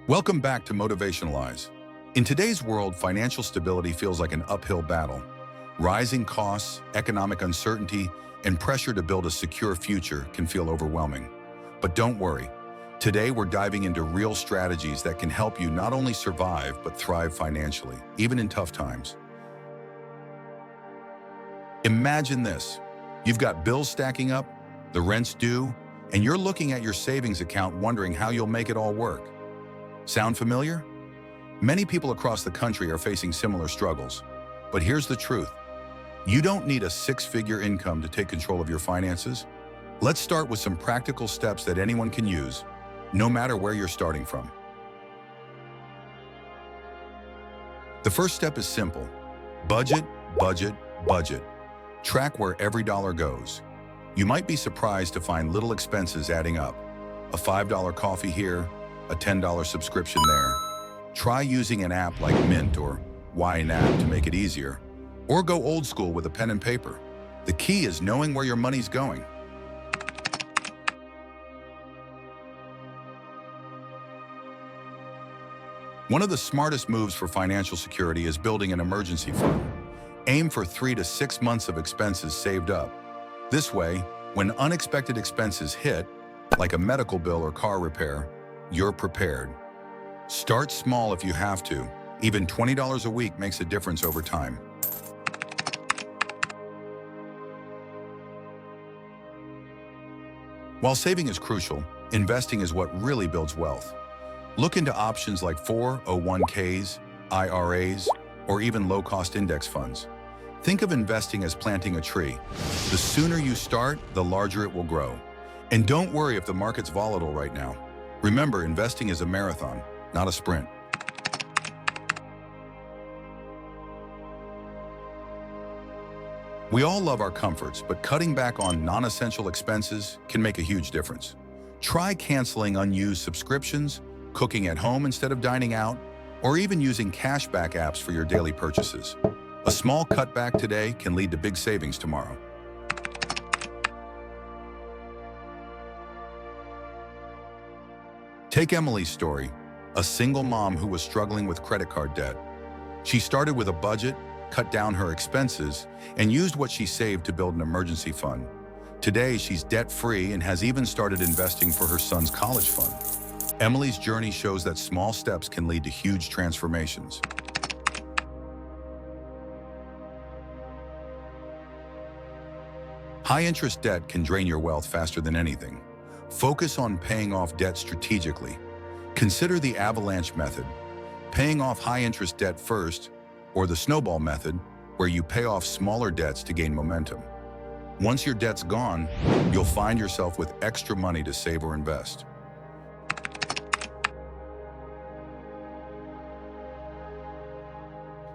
Welcome back to Motivationalize. In today's world, financial stability feels like an uphill battle. Rising costs, economic uncertainty, and pressure to build a secure future can feel overwhelming. But don't worry. Today, we're diving into real strategies that can help you not only survive, but thrive financially, even in tough times. Imagine this. You've got bills stacking up, the rent's due, and you're looking at your savings account wondering how you'll make it all work. Sound familiar? Many people across the country are facing similar struggles. But here's the truth. You don't need a six-figure income to take control of your finances. Let's start with some practical steps that anyone can use, no matter where you're starting from. The first step is simple. Budget, budget, budget. Track where every dollar goes. You might be surprised to find little expenses adding up. A $5 coffee here, a $10 subscription there. Try using an app like Mint or YNAB to make it easier. Or go old school with a pen and paper. The key is knowing where your money's going. One of the smartest moves for financial security is building an emergency fund. Aim for 3 to 6 months of expenses saved up. This way, when unexpected expenses hit, like a medical bill or car repair, you're prepared. Start small if you have to. Even $20 a week makes a difference over time. While saving is crucial, investing is what really builds wealth. Look into options like 401ks, IRAs, or even low-cost index funds. Think of investing as planting a tree. The sooner you start, the larger it will grow. And don't worry if the market's volatile right now. Remember, investing is a marathon, not a sprint. We all love our comforts, but cutting back on non-essential expenses can make a huge difference. Try canceling unused subscriptions, cooking at home instead of dining out, or even using cashback apps for your daily purchases. A small cutback today can lead to big savings tomorrow. Take Emily's story, a single mom who was struggling with credit card debt. She started with a budget, cut down her expenses, and used what she saved to build an emergency fund. Today, she's debt-free and has even started investing for her son's college fund. Emily's journey shows that small steps can lead to huge transformations. High-interest debt can drain your wealth faster than anything. Focus on paying off debt strategically. Consider the avalanche method, paying off high-interest debt first, or the snowball method, where you pay off smaller debts to gain momentum. Once your debt's gone, you'll find yourself with extra money to save or invest.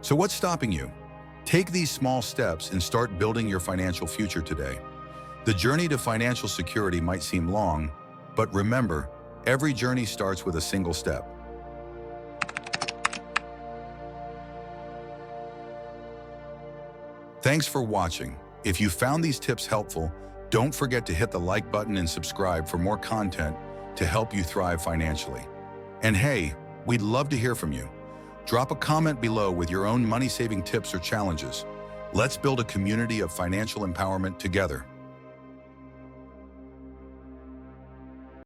So what's stopping you? Take these small steps and start building your financial future today. The journey to financial security might seem long, but remember, every journey starts with a single step. Thanks for watching. If you found these tips helpful, don't forget to hit the like button and subscribe for more content to help you thrive financially. And hey, we'd love to hear from you. Drop a comment below with your own money-saving tips or challenges. Let's build a community of financial empowerment together.